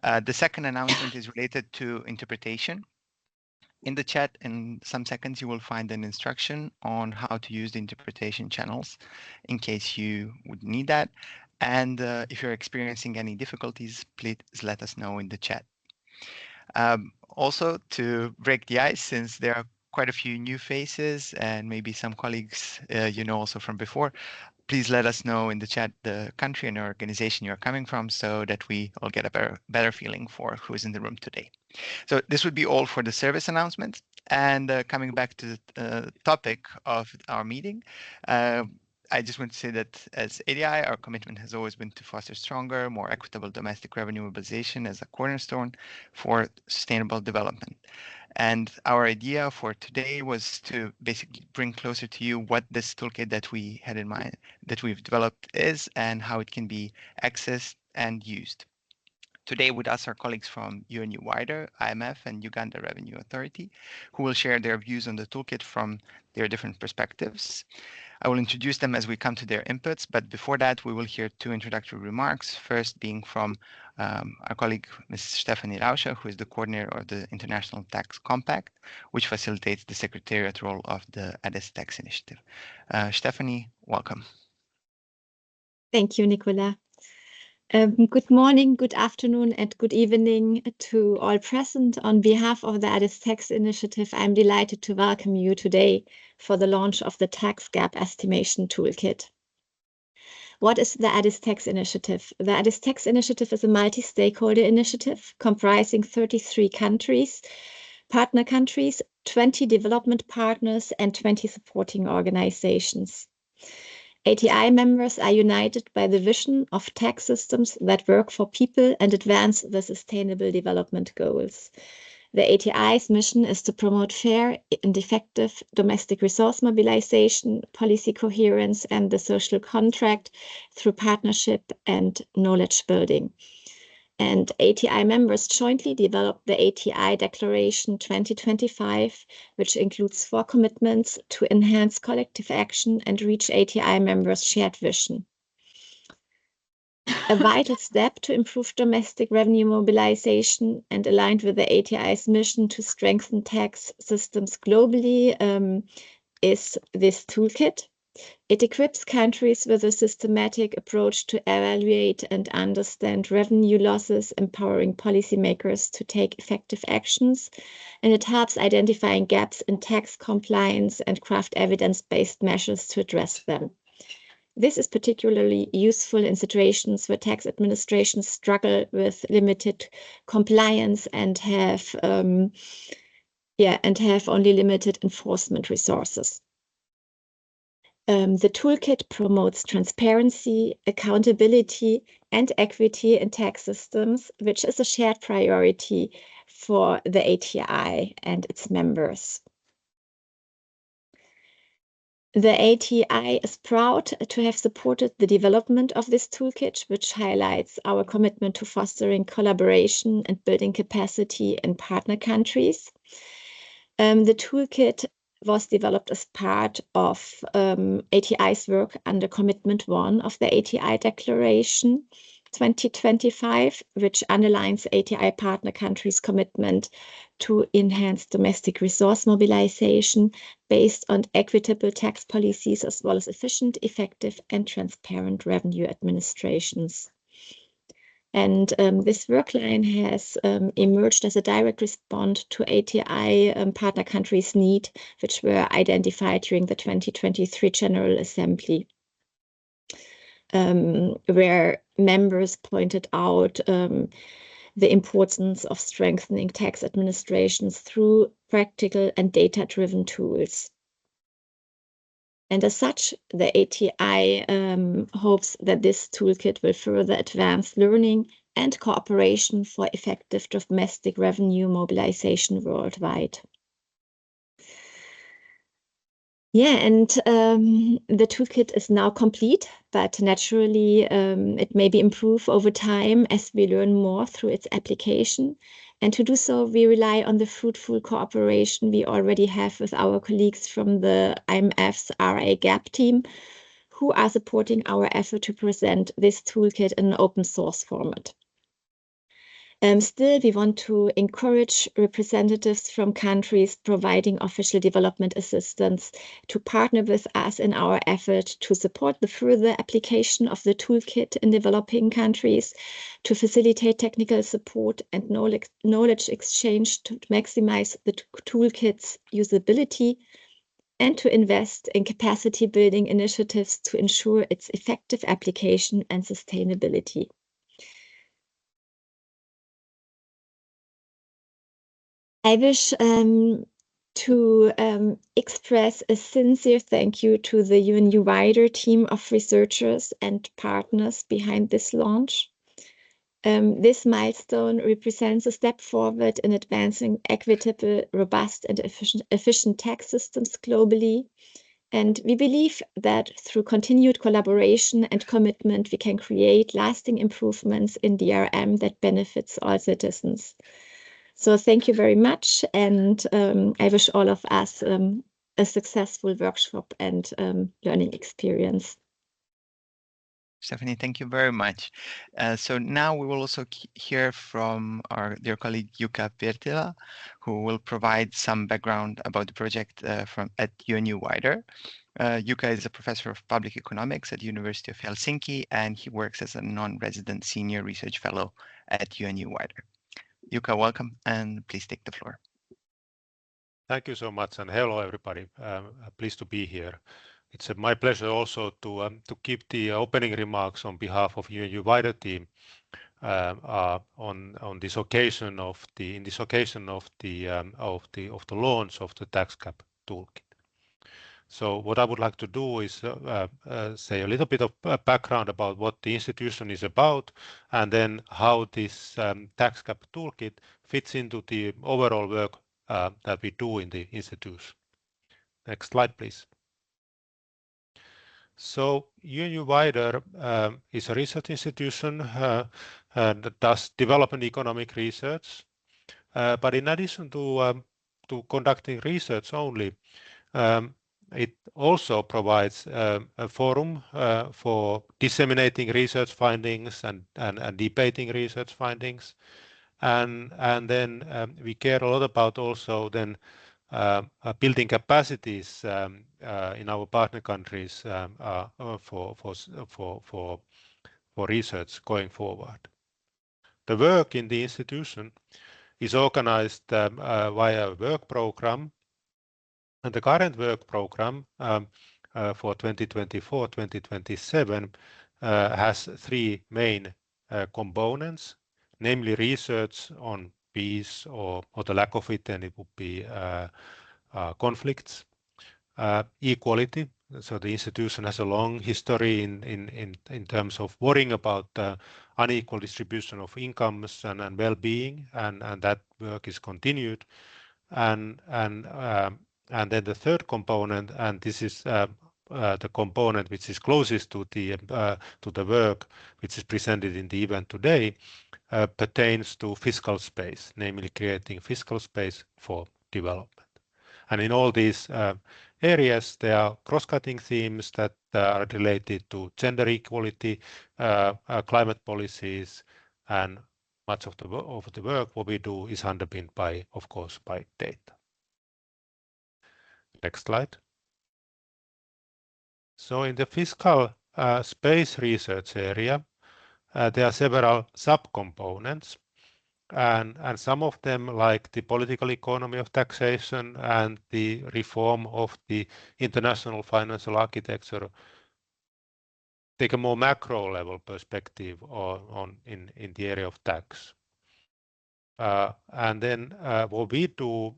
The second announcement is related to interpretation. In the chat, in some seconds, you will find an instruction on how to use the interpretation channels in case you would need that. And if you're experiencing any difficulties, please let us know in the chat. Also, to break the ice, since there are quite a few new faces and maybe some colleagues you know also from before, please let us know in the chat the country and organization you're coming from so that we all get a better feeling for who is in the room today. So this would be all for the service announcement. And coming back to the topic of our meeting, I just want to say that as ATI, our commitment has always been to foster stronger, more equitable domestic revenue mobilization as a cornerstone for sustainable development. And our idea for today was to basically bring closer to you what this toolkit that we had in mind, that we've developed is, and how it can be accessed and used. Today with us are colleagues from UNU-WIDER, IMF, and Uganda Revenue Authority, who will share their views on the toolkit from their different perspectives. I will introduce them as we come to their inputs, but before that, we will hear two introductory remarks, first being from our colleague, Ms. Stephanie Rauscher, who is the coordinator of the International Tax Compact, which facilitates the secretariat role of the Addis Tax Initiative. Stephanie, welcome. Thank you, Nicola. Good morning, good afternoon, and good evening to all present. On behalf of the Addis Tax Initiative, I'm delighted to welcome you today for the launch of the Tax Gap Estimation Toolkit. What is the Addis Tax Initiative? The Addis Tax Initiative is a multi-stakeholder initiative comprising 33 countries, partner countries, 20 development partners, and 20 supporting organizations. ATI members are united by the vision of tax systems that work for people and advance the Sustainable Development Goals. The ATI's mission is to promote fair and effective domestic resource mobilization, policy coherence, and the social contract through partnership and knowledge building. And ATI members jointly developed the ATI Declaration 2025, which includes 4 commitments to enhance collective action and reach ATI members' shared vision. A vital step to improve domestic revenue mobilization and aligned with the ATI's mission to strengthen tax systems globally is this toolkit. It equips countries with a systematic approach to evaluate and understand revenue losses, empowering policymakers to take effective actions, and it helps identifying gaps in tax compliance and craft evidence-based measures to address them. This is particularly useful in situations where tax administrations struggle with limited compliance and have only limited enforcement resources. The toolkit promotes transparency, accountability, and equity in tax systems, which is a shared priority for the ATI and its members. The ATI is proud to have supported the development of this toolkit, which highlights our commitment to fostering collaboration and building capacity in partner countries. The toolkit was developed as part of ATI's work under Commitment 1 of the ATI Declaration 2025, which underlines ATI partner countries' commitment to enhance domestic resource mobilization based on equitable tax policies, as well as efficient, effective, and transparent revenue administrations. And this work line has emerged as a direct response to ATI partner countries' need, which were identified during the 2023 General Assembly, where members pointed out the importance of strengthening tax administrations through practical and data-driven tools. And as such, the ATI hopes that this toolkit will further advance learning and cooperation for effective domestic revenue mobilization worldwide. Yeah, and the toolkit is now complete, but naturally it may be improved over time as we learn more through its application. And to do so, we rely on the fruitful cooperation we already have with our colleagues from the IMF's RA Gap team, who are supporting our effort to present this toolkit in an open source format. Still, we want to encourage representatives from countries providing official development assistance to partner with us in our effort to support the further application of the toolkit in developing countries, to facilitate technical support and knowledge exchange to maximize the toolkit's usability, and to invest in capacity building initiatives to ensure its effective application and sustainability. I wish to express a sincere thank you to the UNU-WIDER team of researchers and partners behind this launch. This milestone represents a step forward in advancing equitable, robust, and efficient tax systems globally. And we believe that through continued collaboration and commitment, we can create lasting improvements in DRM that benefits all citizens. So thank you very much, and I wish all of us a successful workshop and learning experience. Stephanie, thank you very much. So now we will also hear from our dear colleague Jukka Pirtila, who will provide some background about the project at UNU-WIDER. Jukka is a professor of public economics at the University of Helsinki, and he works as a non-resident senior research fellow at UNU-WIDER. Jukka, welcome, and please take the floor. Thank you so much, and hello everybody. Pleased to be here. It's my pleasure also to keep the opening remarks on behalf of UNU-WIDER team on this occasion of the launch of the Tax Gap Toolkit. So what I would like to do is say a little bit of background about what the institution is about, and then how this Tax Gap Toolkit fits into the overall work that we do in the institution. Next slide, please. So UNU-WIDER is a research institution that does development economic research, but in addition to conducting research only, it also provides a forum for disseminating research findings and debating research findings, and then we care a lot about also then building capacities in our partner countries for research going forward. The work in the institution is organized via a work program, and the current work program for 2024-2027 has three main components, namely research on peace or the lack of it, and it would be conflicts, equality. So the institution has a long history in terms of worrying about unequal distribution of incomes and well-being, and that work is continued. And then the third component, and this is the component which is closest to the work which is presented in the event today, pertains to fiscal space, namely creating fiscal space for development. And in all these areas, there are cross-cutting themes that are related to gender equality, climate policies, and much of the work what we do is underpinned by, of course, by data. Next slide. So in the fiscal space research area, there are several subcomponents, and some of them, like the political economy of taxation and the reform of the international financial architecture, take a more macro level perspective in the area of tax. And then what we do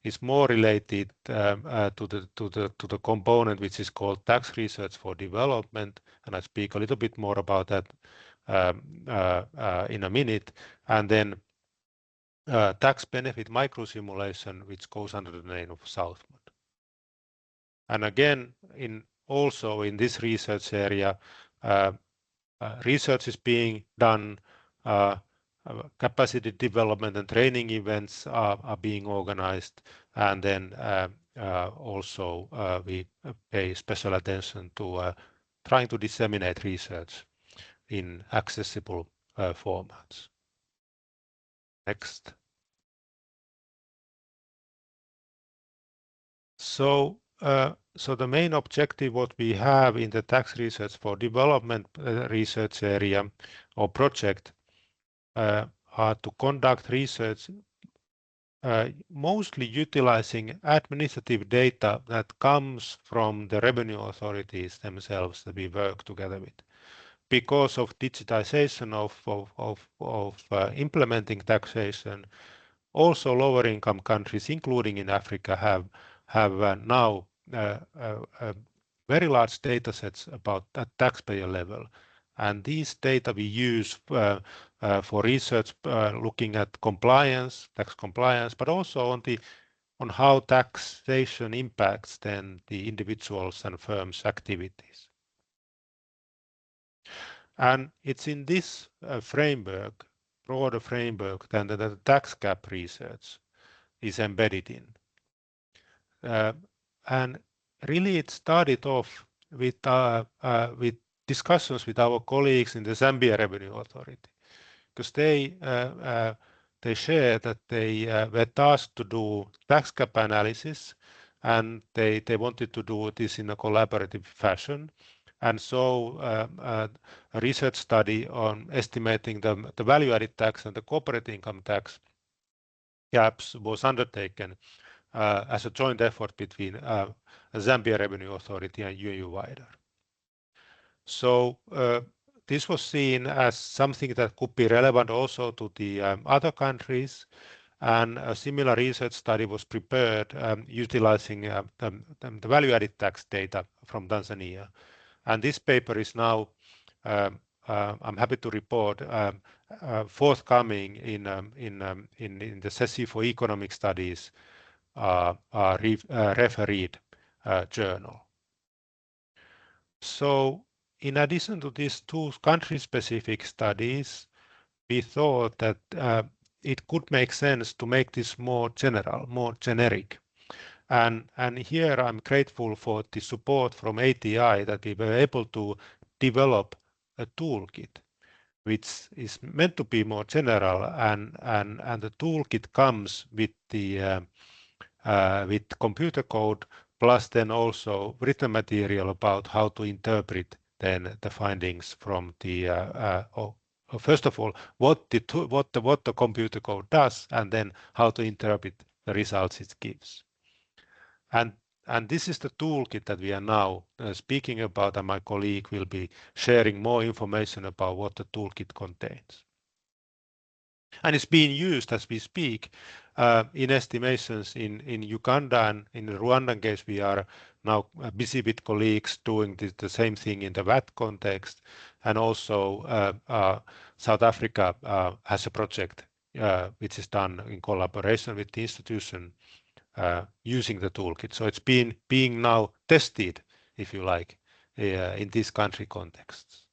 is more related to the component which is called tax research for development, and I speak a little bit more about that in a minute. And then tax benefit microsimulation, which goes under the name of Southmod. And again, also in this research area, research is being done, capacity development and training events are being organized, and then also we pay special attention to trying to disseminate research in accessible formats. Next. So the main objective what we have in the tax research for development research area or project are to conduct research mostly utilizing administrative data that comes from the revenue authorities themselves that we work together with. Because of digitization of implementing taxation, also lower income countries, including in Africa, have now very large data sets about that taxpayer level. And these data we use for research looking at compliance, tax compliance, but also on how taxation impacts then the individuals and firms' activities. And it's in this framework, broader framework, than the tax gap research is embedded in. And really it started off with discussions with our colleagues in the Zambia Revenue Authority, because they share that they were tasked to do tax gap analysis, and they wanted to do this in a collaborative fashion. And so a research study on estimating the value-added tax and the corporate income tax gaps was undertaken as a joint effort between Zambia Revenue Authority and UNU-WIDER. So this was seen as something that could be relevant also to the other countries, and a similar research study was prepared utilizing the value-added tax data from Tanzania. And this paper is now, I'm happy to report, forthcoming in the Sessi for Economic Studies refereed journal. So in addition to these two country-specific studies, we thought that it could make sense to make this more general, more generic. And here I'm grateful for the support from ATI that we were able to develop a toolkit which is meant to be more general, and the toolkit comes with the with computer code, plus then also written material about how to interpret then the findings from the first of all what the computer code does, and then how to interpret the results it gives. And this is the toolkit that we are now speaking about, and my colleague will be sharing more information about what the toolkit contains. And it's being used as we speak in estimations in Uganda, and in the Rwandan case we are now busy with colleagues doing the same thing in the VAT context, and also South Africa has a project which is done in collaboration with the institution using the toolkit. So it's being now tested, if you like, in these country contexts.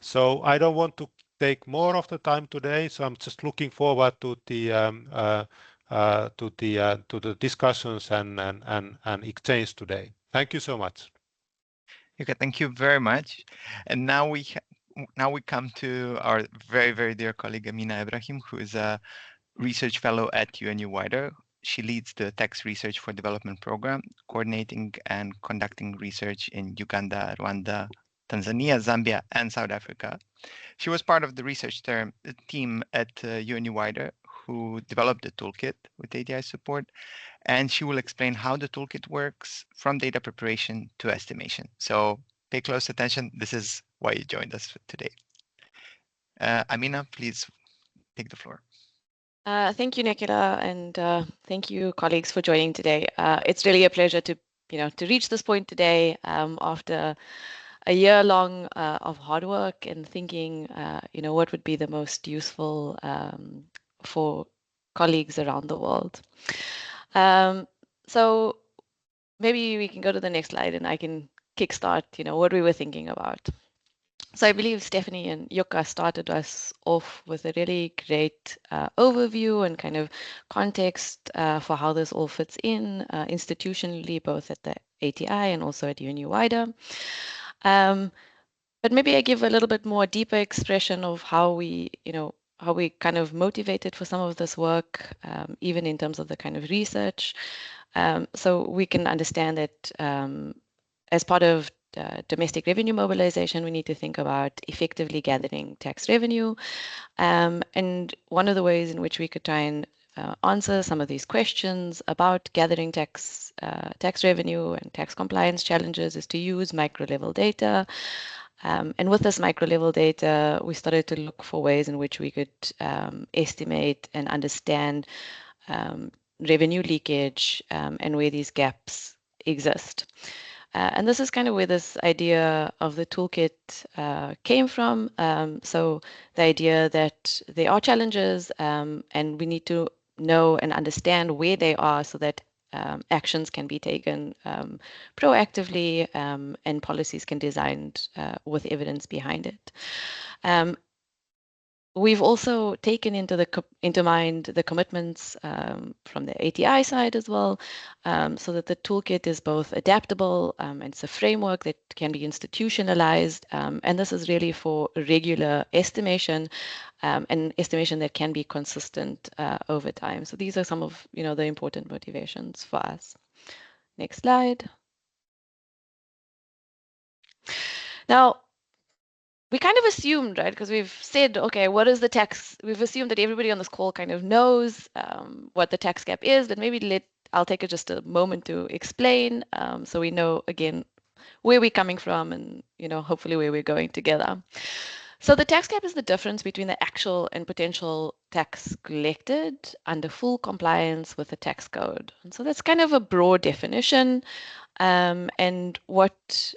So I don't want to take more of the time today, so I'm just looking forward to the discussions and exchange today. Thank you so much. Okay, thank you very much. And now we come to our very, very dear colleague Amina Ibrahim, who is a research fellow at UNU-WIDER. She leads the Tax Research for Development program, coordinating and conducting research in Uganda, Rwanda, Tanzania, Zambia, and South Africa. She was part of the research team at UNU-WIDER who developed the toolkit with ATI support, and she will explain how the toolkit works from data preparation to estimation. So pay close attention. This is why you joined us today. Amina, please take the floor. Thank you, Nicola, and thank you, colleagues, for joining today. It's really a pleasure to reach this point today after a year long of hard work and thinking, what would be the most useful for colleagues around the world. So maybe we can go to the next slide and I can kickstart, what we were thinking about. So I believe Stephanie and Jukka started us off with a really great overview and kind of context for how this all fits in institutionally, both at the ATI and also at UNU-WIDER. But maybe I give a little bit more deeper expression of how we, how we kind of motivated for some of this work, even in terms of the kind of research. So we can understand that as part of domestic revenue mobilization, we need to think about effectively gathering tax revenue. And one of the ways in which we could try and answer some of these questions about gathering tax revenue and tax compliance challenges is to use micro-level data. And with this micro-level data, we started to look for ways in which we could estimate and understand revenue leakage and where these gaps exist. And this is kind of where this idea of the toolkit came from. So the idea that there are challenges and we need to know and understand where they are so that actions can be taken proactively and policies can be designed with evidence behind it. We've also taken into mind the commitments from the ATI side as well, so that the toolkit is both adaptable and it's a framework that can be institutionalized, and this is really for regular estimation and estimation that can be consistent over time. So these are some of the important motivations for us. Next slide. Now, we kind of assumed, right, because we've said, okay, what is the tax? We've assumed that everybody on this call kind of knows what the tax gap is, but maybe I'll take just a moment to explain so we know, again, where we're coming from and, hopefully where we're going together. So the tax gap is the difference between the actual and potential tax collected under full compliance with the tax code. And so that's kind of a broad definition. And what,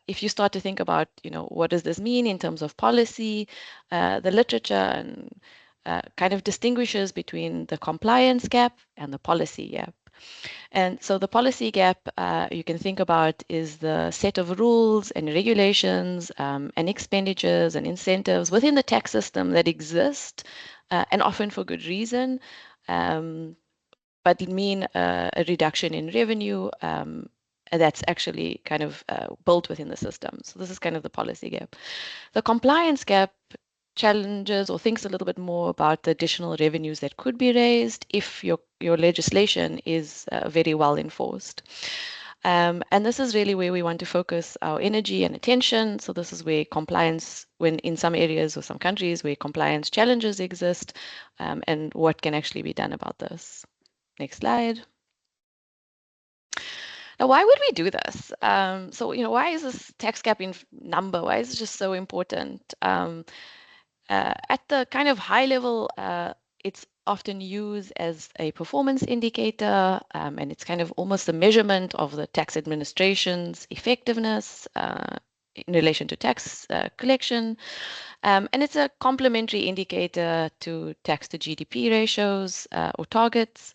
if you start to think about, what does this mean in terms of policy, the literature and kind of distinguishes between the compliance gap and the policy gap. And so the policy gap you can think about is the set of rules and regulations and expenditures and incentives within the tax system that exist and often for good reason, but mean a reduction in revenue that's actually kind of built within the system. So this is kind of the policy gap. The compliance gap challenges or thinks a little bit more about the additional revenues that could be raised if your legislation is very well enforced. And this is really where we want to focus our energy and attention. So this is where compliance, when in some areas or some countries where compliance challenges exist, and what can actually be done about this. Next slide. Now, why would we do this? So, why is this tax gap in number? Why is it just so important? At the kind of high level, it's often used as a performance indicator, and it's kind of almost a measurement of the tax administration's effectiveness in relation to tax collection. And it's a complementary indicator to tax to GDP ratios or targets.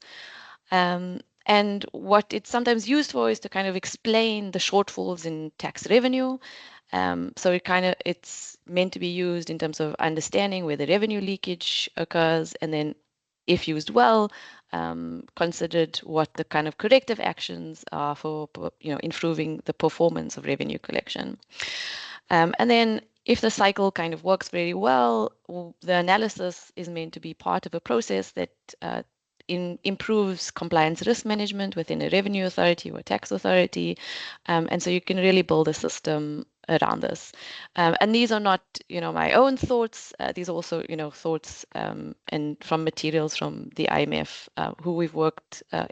And what it's sometimes used for is to kind of explain the shortfalls in tax revenue. So it's meant to be used in terms of understanding where the revenue leakage occurs, and then, if used well, considered what the kind of corrective actions are for improving the performance of revenue collection. And then, if the cycle kind of works very well, the analysis is meant to be part of a process that improves compliance risk management within a revenue authority or tax authority. And so you can really build a system around this. And these are not, my own thoughts. These are also, thoughts and from materials from the IMF, who we've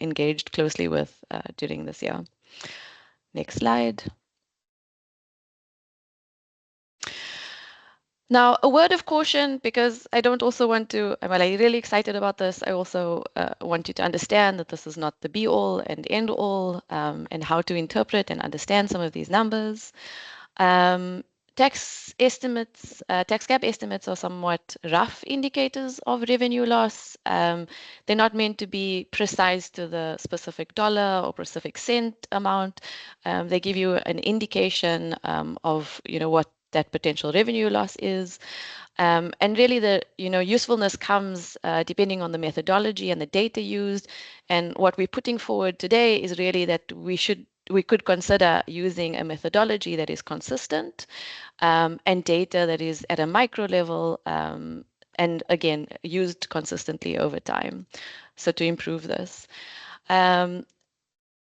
engaged closely with during this year. Next slide. Now, a word of caution, because I don't also want to, I'm really excited about this. I also want you to understand that this is not the be all and end all, and how to interpret and understand some of these numbers. Tax gap estimates are somewhat rough indicators of revenue loss. They're not meant to be precise to the specific dollar or specific cent amount. They give you an indication of what that potential revenue loss is. And really the usefulness comes depending on the methodology and the data used. And what we're putting forward today is really that we could consider using a methodology that is consistent and data that is at a micro level and again, used consistently over time. So to improve this.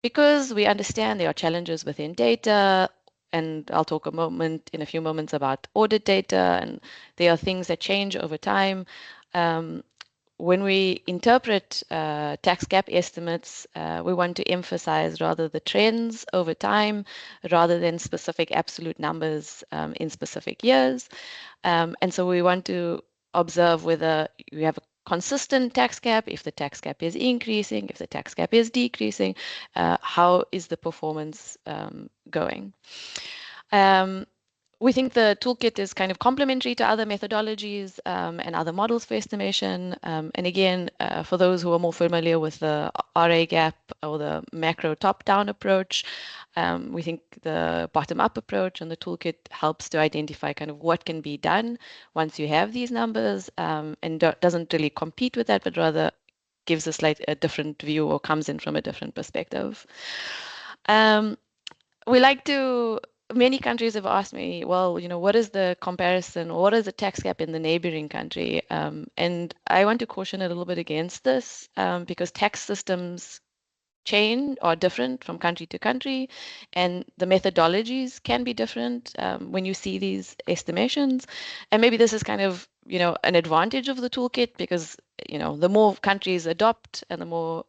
Because we understand there are challenges within data, and I'll talk in a few moments about audit data, and there are things that change over time. When we interpret tax gap estimates, we want to emphasize rather the trends over time rather than specific absolute numbers in specific years. And so we want to observe whether we have a consistent tax gap, if the tax gap is increasing, if the tax gap is decreasing, how is the performance going? We think the toolkit is kind of complementary to other methodologies and other models for estimation. And again, for those who are more familiar with the RA gap or the macro top-down approach, we think the bottom-up approach and the toolkit helps to identify kind of what can be done once you have these numbers, and doesn't really compete with that, but rather gives us like a different view or comes in from a different perspective. Many countries have asked me, well, what is the comparison, or what is the tax gap in the neighboring country? And I want to caution a little bit against this because tax systems are different from country to country, and the methodologies can be different when you see these estimations. And maybe this is kind of, an advantage of the toolkit because, the more countries adopt and the more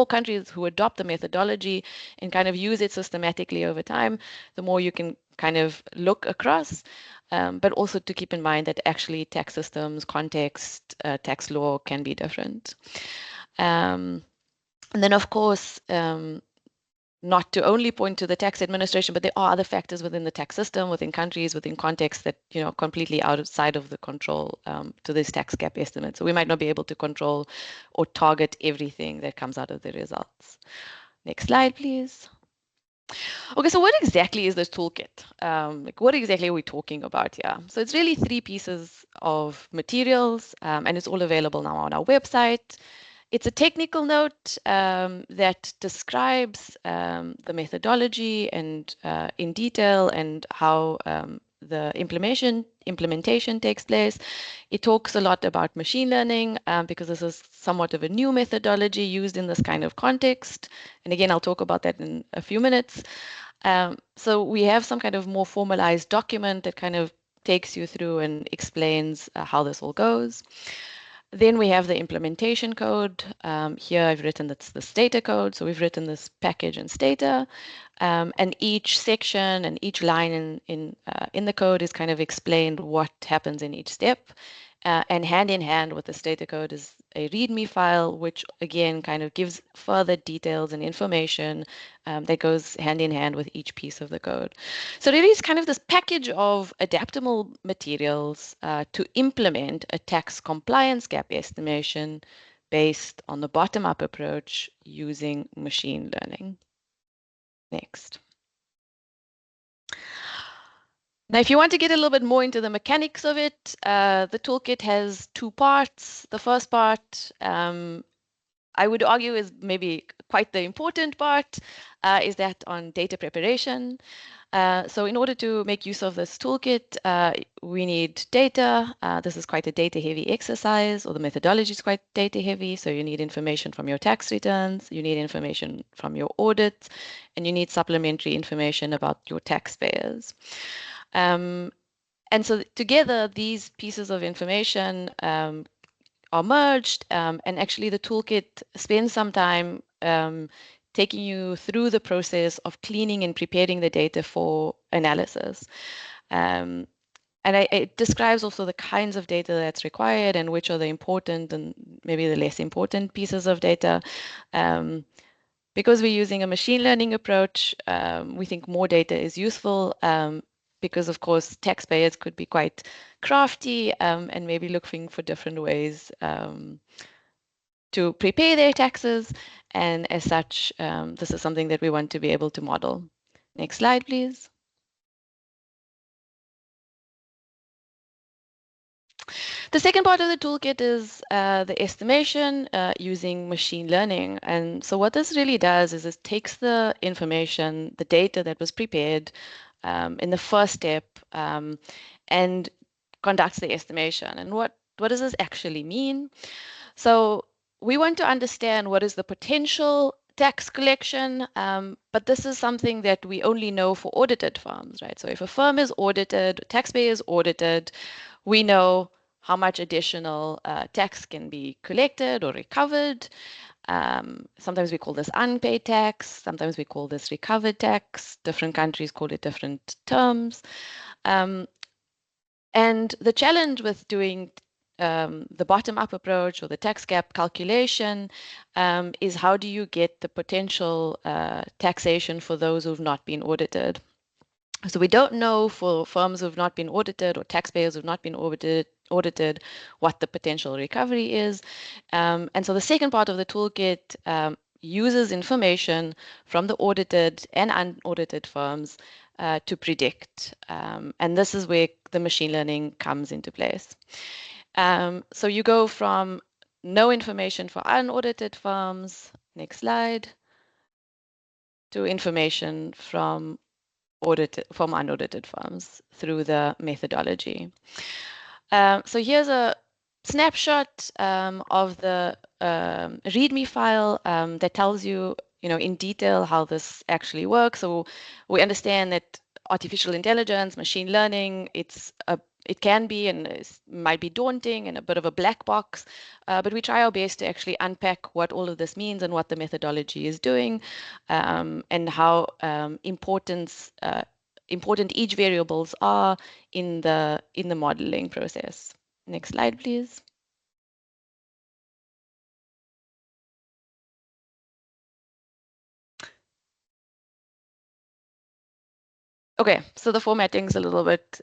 countries who adopt the methodology and kind of use it systematically over time, the more you can kind of look across, but also to keep in mind that actually tax systems, context, tax law can be different. And then, of course, not to only point to the tax administration, but there are other factors within the tax system, within countries, within context that, completely outside of the control to this tax gap estimate. So we might not be able to control or target everything that comes out of the results. Next slide, please. Okay, so what exactly is this toolkit? What exactly are we talking about here? So it's really 3 pieces of materials, and it's all available now on our website. It's a technical note that describes the methodology and in detail and how the implementation takes place. It talks a lot about machine learning because this is somewhat of a new methodology used in this kind of context. And again, I'll talk about that in a few minutes. So we have some kind of more formalized document that kind of takes you through and explains how this all goes. Then we have the implementation code. Here I've written that's the Stata code. So we've written this package in Stata, and each section and each line in the code is kind of explained what happens in each step. And hand in hand with the Stata code is a README file, which again kind of gives further details and information that goes hand in hand with each piece of the code. So it is kind of this package of adaptable materials to implement a tax compliance gap estimation based on the bottom-up approach using machine learning. Next. Now, if you want to get a little bit more into the mechanics of it, the toolkit has 2 parts. The first part, I would argue, is maybe quite the important part, is that on data preparation. So in order to make use of this toolkit, we need data. This is quite a data-heavy exercise, or the methodology is quite data-heavy. So you need information from your tax returns, you need information from your audits, and you need supplementary information about your taxpayers. And so together, these pieces of information are merged, and actually the toolkit spends some time taking you through the process of cleaning and preparing the data for analysis. And it describes also the kinds of data that's required and which are the important and maybe the less important pieces of data. Because we're using a machine learning approach, we think more data is useful because, of course, taxpayers could be quite crafty and maybe looking for different ways to prepare their taxes. And as such, this is something that we want to be able to model. Next slide, please. The second part of the toolkit is the estimation using machine learning. And so what this really does is it takes the information, the data that was prepared in the first step, and conducts the estimation. And what does this actually mean? So we want to understand what is the potential tax collection, but this is something that we only know for audited firms, right? So if a firm is audited, taxpayer is audited, we know how much additional tax can be collected or recovered. Sometimes we call this unpaid tax, sometimes we call this recovered tax. Different countries call it different terms. And the challenge with doing the bottom-up approach or the tax gap calculation is how do you get the potential taxation for those who've not been audited. So we don't know for firms who've not been audited or taxpayers who've not been audited what the potential recovery is. And so the second part of the toolkit uses information from the audited and unaudited firms to predict. And this is where the machine learning comes into place. So you go from no information for unaudited firms, next slide, to information from unaudited firms through the methodology. So here's a snapshot of the README file that tells you, in detail how this actually works. So we understand that artificial intelligence, machine learning, it can be and might be daunting and a bit of a black box, but we try our best to actually unpack what all of this means and what the methodology is doing, and how important each variables are in the modeling process. Next slide, please. Okay, so the formatting's a little bit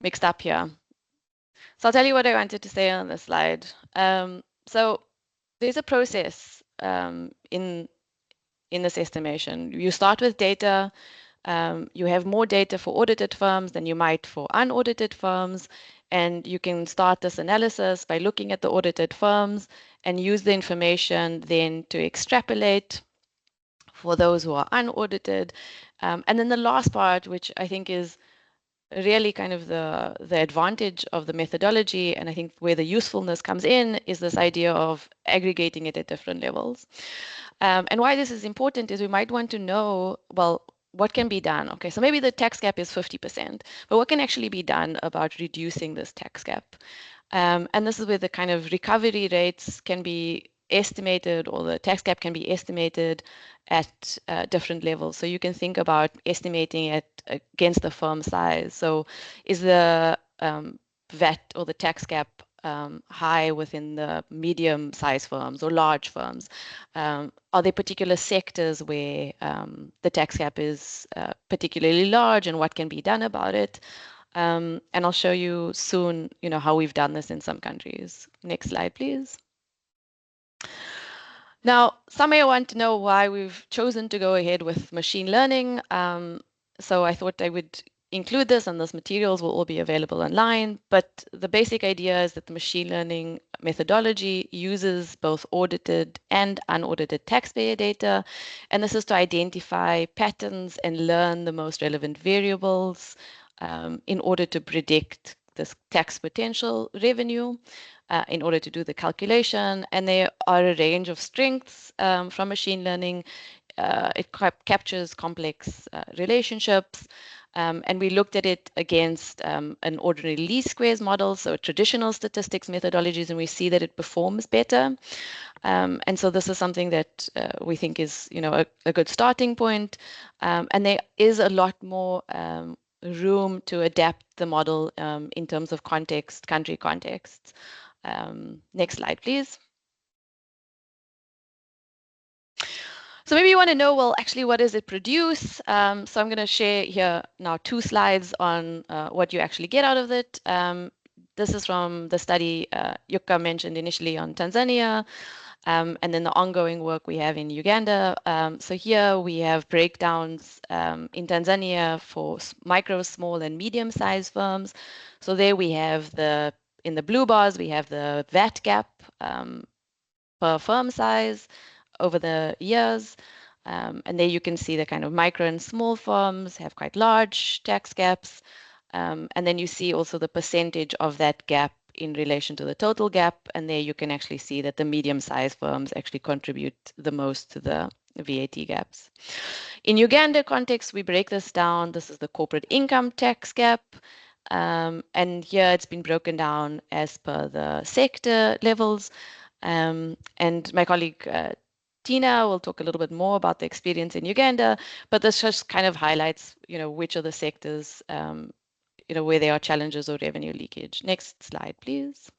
mixed up here. So I'll tell you what I wanted to say on this slide. So there's a process in this estimation. You start with data. You have more data for audited firms than you might for unaudited firms. And you can start this analysis by looking at the audited firms and use the information then to extrapolate for those who are unaudited. And then the last part, which I think is really kind of the advantage of the methodology, and I think where the usefulness comes in, is this idea of aggregating it at different levels. And why this is important is we might want to know, well, what can be done? Okay, so maybe the tax gap is 50%, but what can actually be done about reducing this tax gap? And this is where the kind of recovery rates can be estimated, or the tax gap can be estimated at different levels. So you can think about estimating it against the firm size. So is the VAT or the tax gap high within the medium-sized firms or large firms? Are there particular sectors where the tax gap is particularly large, and what can be done about it? And I'll show you soon, how we've done this in some countries. Next slide, please. Now, some may want to know why we've chosen to go ahead with machine learning. So I thought I would include this, and those materials will all be available online. But the basic idea is that the machine learning methodology uses both audited and unaudited taxpayer data. And this is to identify patterns and learn the most relevant variables in order to predict this tax potential revenue. In order to do the calculation. And there are a range of strengths from machine learning. It captures complex relationships. And we looked at it against an ordinary least squares model, so traditional statistics methodologies, and we see that it performs better. And so this is something that we think is, a good starting point. And there is a lot more room to adapt the model in terms of context, country contexts. Next slide, please. So maybe you want to know, well, actually, what does it produce? So I'm going to share here now 2 slides on what you actually get out of it. This is from the study Jukka mentioned initially on Tanzania, and then the ongoing work we have in Uganda. So here we have breakdowns in Tanzania for micro, small, and medium-sized firms. So there we have in the blue bars, we have the VAT gap per firm size over the years. And there you can see the kind of micro and small firms have quite large tax gaps. And then you see also the percentage of that gap in relation to the total gap. And there you can actually see that the medium-sized firms actually contribute the most to the VAT gaps. In Uganda context, we break this down. This is the corporate income tax gap. And here it's been broken down as per the sector levels. And my colleague Tina will talk a little bit more about the experience in Uganda, but this just kind of highlights, which are the sectors, where there are challenges or revenue leakage. Next slide, please.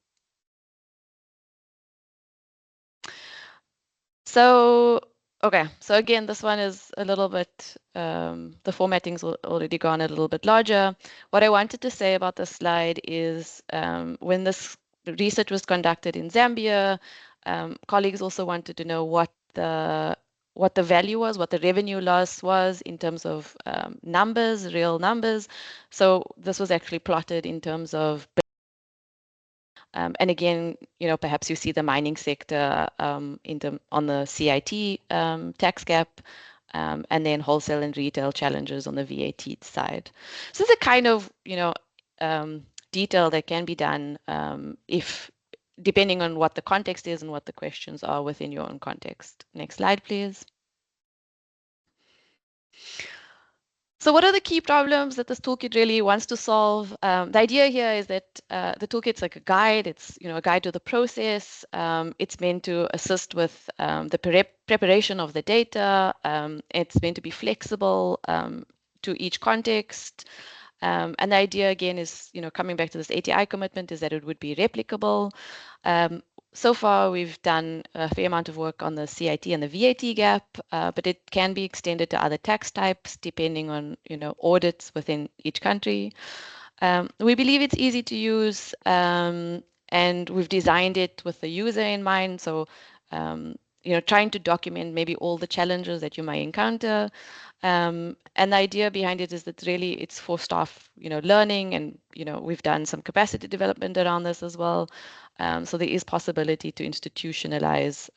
So, okay, so again, this one is a little bit, the formatting's already gone a little bit larger. What I wanted to say about this slide is when this research was conducted in Zambia, colleagues also wanted to know what the value was, what the revenue loss was in terms of numbers, real numbers. So this was actually plotted in terms of and again, perhaps you see the mining sector on the CIT tax gap, and then wholesale and retail challenges on the VAT side. So it's a kind of, detail that can be done if, depending on what the context is and what the questions are within your own context. Next slide, please. So what are the key problems that this toolkit really wants to solve? The idea here is that the toolkit's like a guide. It's a guide to the process. It's meant to assist with the preparation of the data. It's meant to be flexible to each context. And the idea again is, coming back to this ATI commitment, is that it would be replicable. So far, we've done a fair amount of work on the CIT and the VAT gap, but it can be extended to other tax types depending on audits within each country. We believe it's easy to use, and we've designed it with the user in mind. So, trying to document maybe all the challenges that you might encounter. And the idea behind it is that really it's for staff, learning, and we've done some capacity development around this as well. So there is possibility to institutionalize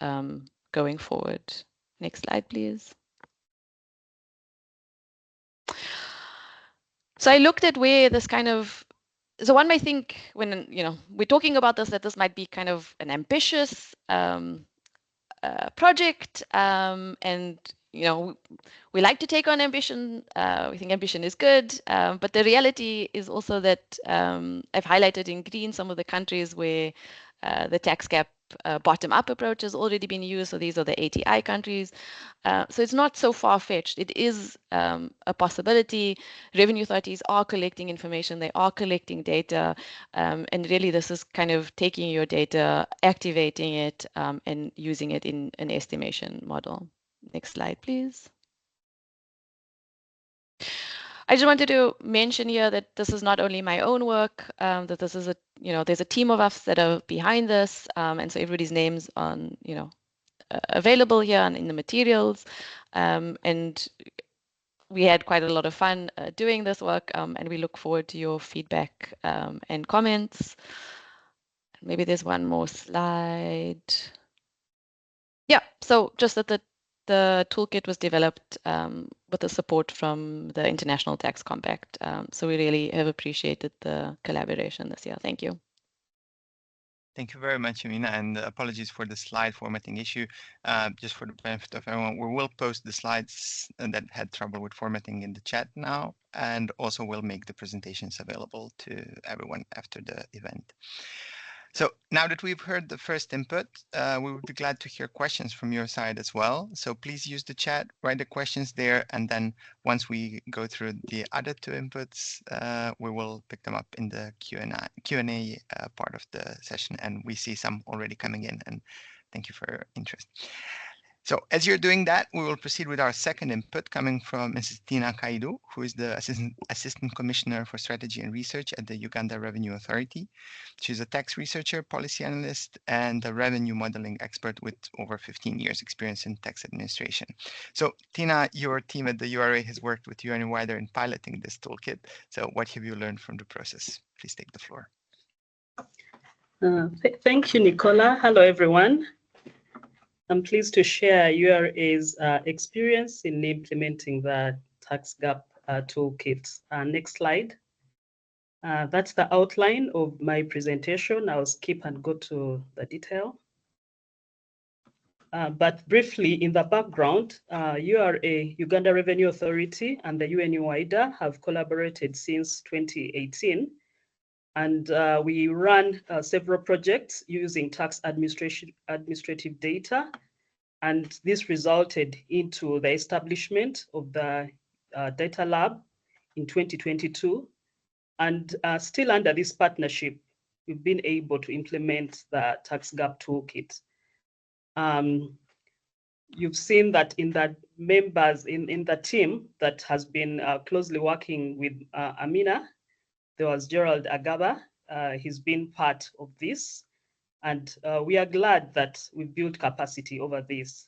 going forward. Next slide, please. So I looked at where this kind of, so one might think when, we're talking about this, that this might be kind of an ambitious project, and we like to take on ambition. We think ambition is good, but the reality is also that I've highlighted in green some of the countries where the tax gap bottom-up approach has already been used. So these are the ATI countries. So it's not so far-fetched. It is a possibility. Revenue authorities are collecting information. They are collecting data. And really, this is kind of taking your data, activating it, and using it in an estimation model. Next slide, please. I just wanted to mention here that this is not only my own work, that this is there's a team of us that are behind this, and so everybody's names on, available here and in the materials, and we had quite a lot of fun doing this work, and we look forward to your feedback and comments. Maybe there's one more slide. Yeah, so just that the toolkit was developed with the support from the International Tax Compact. So we really have appreciated the collaboration this year. Thank you. Thank you very much, Amina, and apologies for the slide formatting issue. Just for the benefit of everyone, we will post the slides that had trouble with formatting in the chat now, and also we'll make the presentations available to everyone after the event. So now that we've heard the first input, we would be glad to hear questions from your side as well. So please use the chat, write the questions there, and then once we go through the other two inputs, we will pick them up in the Q&A part of the session. And we see some already coming in, and thank you for your interest. So as you're doing that, we will proceed with our second input coming from Mrs. Tina Kaidu, who is the Assistant Commissioner for Strategy and Research at the Uganda Revenue Authority. She's a tax researcher, policy analyst, and a revenue modeling expert with over 15 years experience in tax administration. So Tina, your team at the URA has worked with UNU-WIDER in piloting this toolkit. So what have you learned from the process? Please take the floor. Thank you, Nicola. Hello, everyone. I'm pleased to share URA's experience in implementing the Tax Gap Toolkit. Next slide. That's the outline of my presentation. I'll skip and go to the detail. But briefly, in the background, URA, Uganda Revenue Authority, and the UNU-WIDER have collaborated since 2018. And we run several projects using tax administrative data. And this resulted into the establishment of the data lab in 2022. And still under this partnership, we've been able to implement the Tax Gap Toolkit. You've seen that in the members in the team that has been closely working with Amina, there was Gerald Agaba. He's been part of this. And we are glad that we've built capacity over this.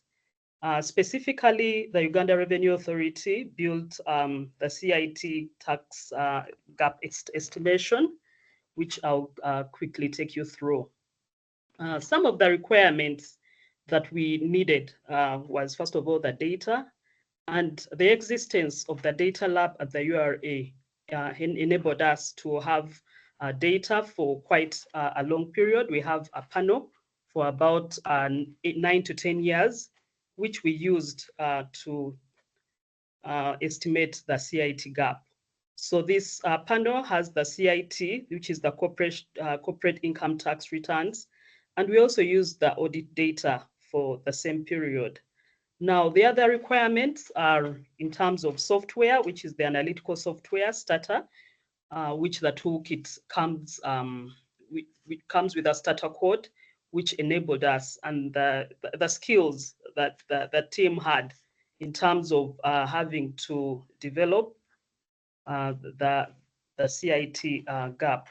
Specifically, the Uganda Revenue Authority built the CIT tax gap estimation, which I'll quickly take you through. Some of the requirements that we needed was, first of all, the data, and the existence of the data lab at the URA enabled us to have data for quite a long period. We have a panel for about 9 to 10 years, which we used to estimate the CIT gap. So this panel has the CIT, which is the corporate income tax returns. And we also use the audit data for the same period. Now, the other requirements are in terms of software, which is the analytical software starter, which the toolkit comes with a starter code, which enabled us, and the skills that the team had in terms of having to develop the CIT gap.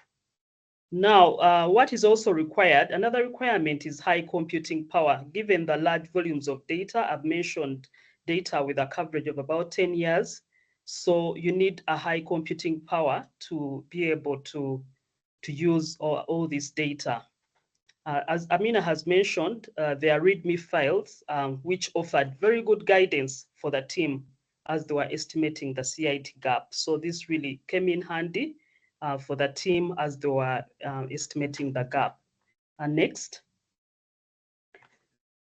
Now, what is also required, another requirement is high computing power. Given the large volumes of data, I've mentioned data with a coverage of about 10 years. So you need a high computing power to be able to use all this data. As Amina has mentioned, there are README files, which offered very good guidance for the team as they were estimating the CIT gap. So this really came in handy for the team as they were estimating the gap. Next.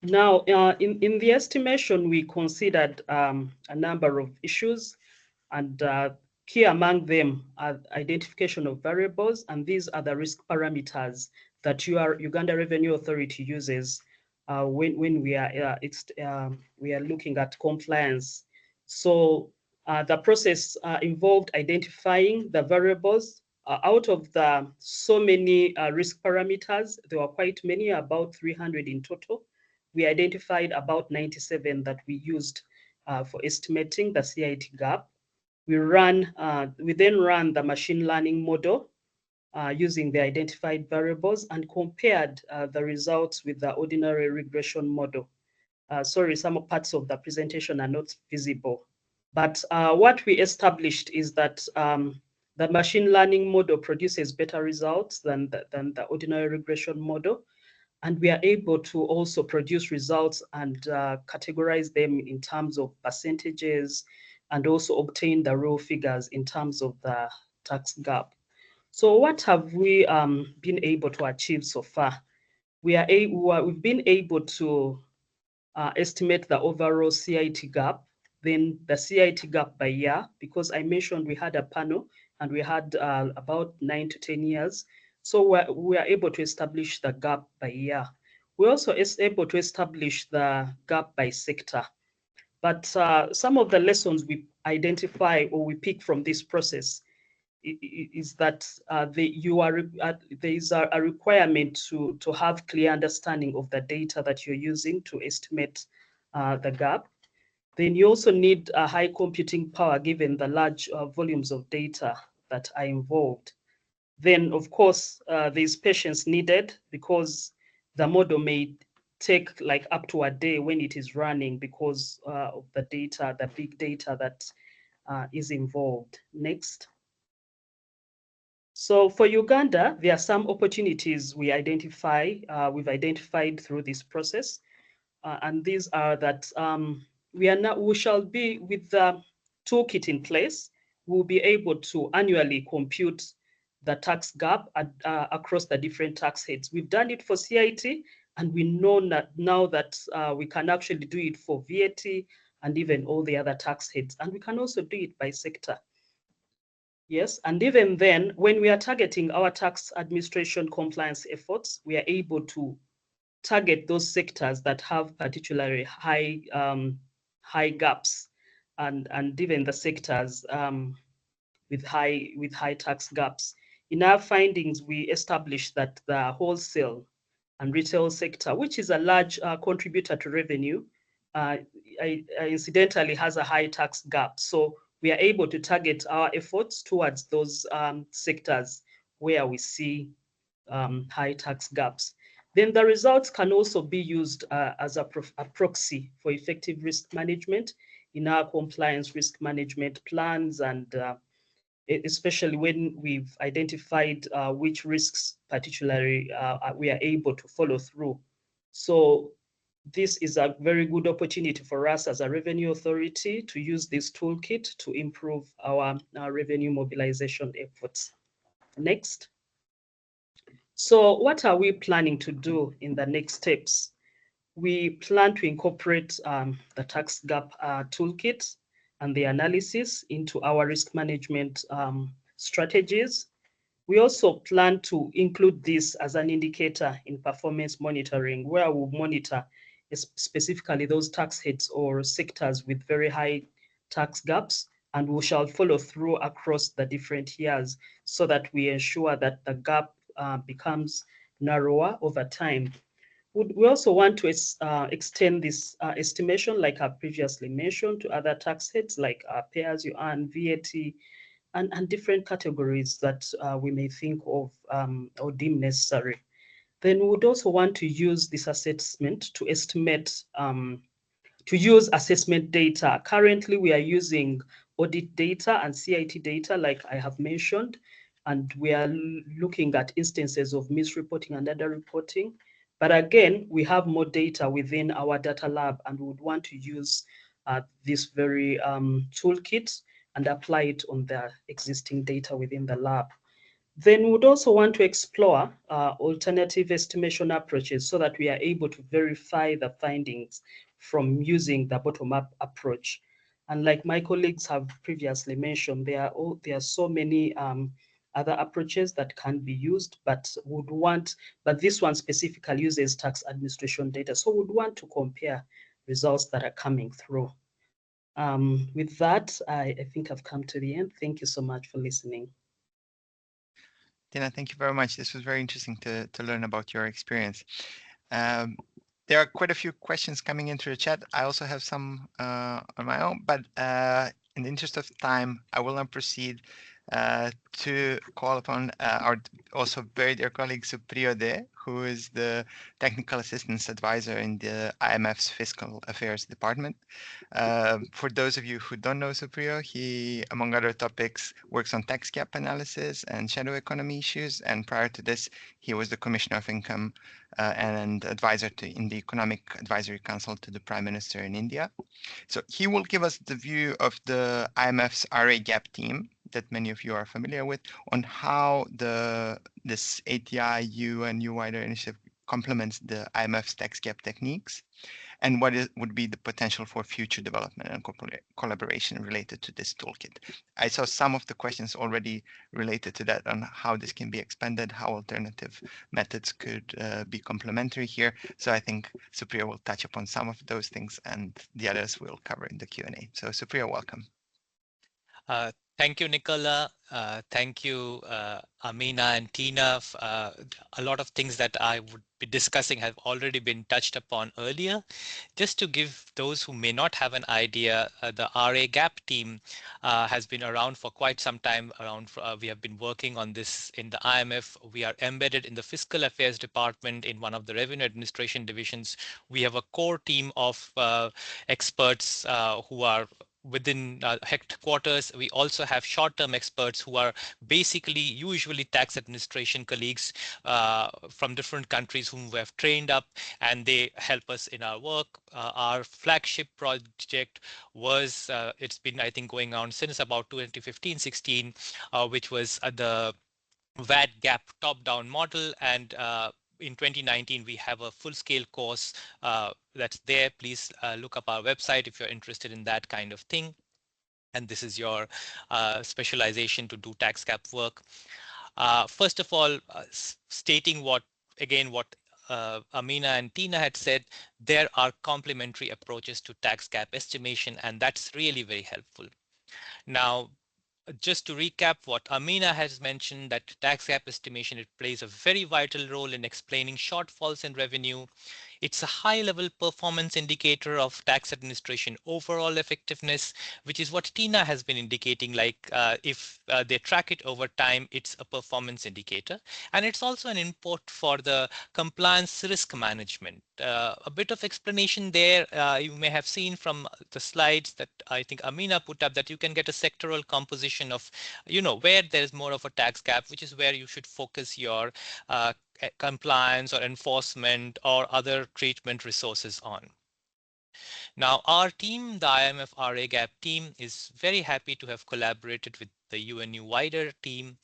Now, in the estimation, we considered a number of issues, and key among them are identification of variables, and these are the risk parameters that Uganda Revenue Authority uses when we are looking at compliance. So the process involved identifying the variables. Out of the so many risk parameters, there were quite many, about 300 in total. We identified about 97 that we used for estimating the CIT gap. We then ran the machine learning model using the identified variables and compared the results with the ordinary regression model. Sorry, some parts of the presentation are not visible. But what we established is that the machine learning model produces better results than the ordinary regression model. And we are able to also produce results and categorize them in terms of percentages, and also obtain the raw figures in terms of the tax gap. So what have we been able to achieve so far? We've been able to estimate the overall CIT gap, then the CIT gap by year, because I mentioned we had a panel and we had about 9 to 10 years. So we are able to establish the gap by year. We're also able to establish the gap by sector. But some of the lessons we identify or we pick from this process is that there is a requirement to have clear understanding of the data that you're using to estimate the gap. Then you also need a high computing power given the large volumes of data that are involved. Then, of course, there's patience needed because the model may take like up to a day when it is running because of the data, the big data that is involved. Next. So for Uganda, there are some opportunities we've identified through this process. And these are that we shall be with the toolkit in place, we'll be able to annually compute the tax gap across the different tax heads. We've done it for CIT, and we know that now that we can actually do it for VAT and even all the other tax heads, and we can also do it by sector. Yes, and even then, when we are targeting our tax administration compliance efforts, we are able to target those sectors that have particularly high high gaps, and even the sectors with high tax gaps. In our findings, we established that the wholesale and retail sector, which is a large contributor to revenue, incidentally has a high tax gap. So we are able to target our efforts towards those sectors where we see high tax gaps. Then the results can also be used as a proxy for effective risk management in our compliance risk management plans, and especially when we've identified which risks particularly we are able to follow through. So this is a very good opportunity for us as a revenue authority to use this toolkit to improve our revenue mobilization efforts. Next. So what are we planning to do in the next steps? We plan to incorporate the tax gap toolkit and the analysis into our risk management strategies. We also plan to include this as an indicator in performance monitoring, where we'll monitor specifically those tax heads or sectors with very high tax gaps, and we shall follow through across the different years so that we ensure that the gap becomes narrower over time. We also want to extend this estimation, like I previously mentioned, to other tax heads like pay-as-you-earn, VAT, and different categories that we may think of or deem necessary. Then we would also want to use this assessment to estimate, to use assessment data. Currently, we are using audit data and CIT data, like I have mentioned, and we are looking at instances of misreporting and underreporting. But again, we have more data within our data lab, and we would want to use this very toolkit and apply it on the existing data within the lab. Then we would also want to explore alternative estimation approaches so that we are able to verify the findings from using the bottom-up approach. And like my colleagues have previously mentioned, there are so many other approaches that can be used, but this one specifically uses tax administration data. So we'd want to compare results that are coming through. With that, I think I've come to the end. Thank you so much for listening. Tina, thank you very much. This was very interesting to learn about your experience. There are quite a few questions coming into the chat. I also have some on my own, but in the interest of time, I will not proceed to call upon our also very dear colleague Supriyo De, who is the Technical Assistance Advisor in the IMF's Fiscal Affairs Department. For those of you who don't know Supriyo, he, among other topics, works on tax gap analysis and shadow economy issues. And prior to this, he was the Commissioner of Income and advisor in the Economic Advisory Council to the Prime Minister in India. So he will give us the view of the IMF's RA Gap team that many of you are familiar with on how this ATI UNU-WIDER initiative complements the IMF's tax gap techniques, and what would be the potential for future development and collaboration related to this toolkit. I saw some of the questions already related to that on how this can be expanded, how alternative methods could be complementary here. So I think Supriyo will touch upon some of those things and the others we'll cover in the Q&A. So Supriyo, welcome. Thank you, Nicola. Thank you, Amina and Tina. A lot of things that I would be discussing have already been touched upon earlier. Just to give those who may not have an idea, the RA Gap team has been around for quite some time. We have been working on this in the IMF. We are embedded in the Fiscal Affairs Department in one of the Revenue Administration divisions. We have a core team of experts who are within headquarters. We also have short-term experts who are basically usually tax administration colleagues from different countries whom we have trained up, and they help us in our work. Our flagship project was, it's been, I think, going on since about 2015-16, which was the VAT gap top-down model, and in 2019 we have a full-scale course that's there. Please look up our website if you're interested in that kind of thing. And this is your specialization to do tax gap work. First of all, stating what Amina and Tina had said, there are complementary approaches to tax gap estimation, and that's really very helpful. Now, just to recap what Amina has mentioned, that tax gap estimation, it plays a very vital role in explaining shortfalls in revenue. It's a high-level performance indicator of tax administration overall effectiveness, which is what Tina has been indicating, like if they track it over time, it's a performance indicator. And it's also an input for the compliance risk management. A bit of explanation there, you may have seen from the slides that I think Amina put up, that you can get a sectoral composition of, where there's more of a tax gap, which is where you should focus your compliance or enforcement or other treatment resources on. Now, our team, the IMF RA Gap team, is very happy to have collaborated with the UNU-WIDER team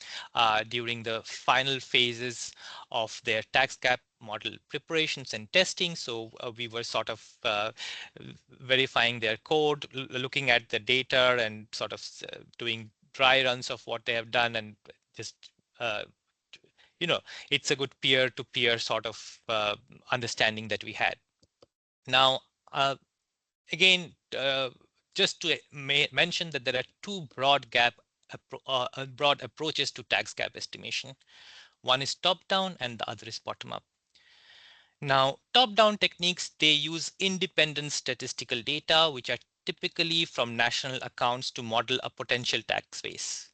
during the final phases of their tax gap model preparations and testing. So we were sort of verifying their code, looking at the data, and sort of doing dry runs of what they have done, and just it's a good peer-to-peer sort of understanding that we had. Now, again, just to mention that there are two broad approaches to tax gap estimation. One is top-down and the other is bottom-up. Now, top-down techniques, they use independent statistical data, which are typically from national accounts to model a potential tax base.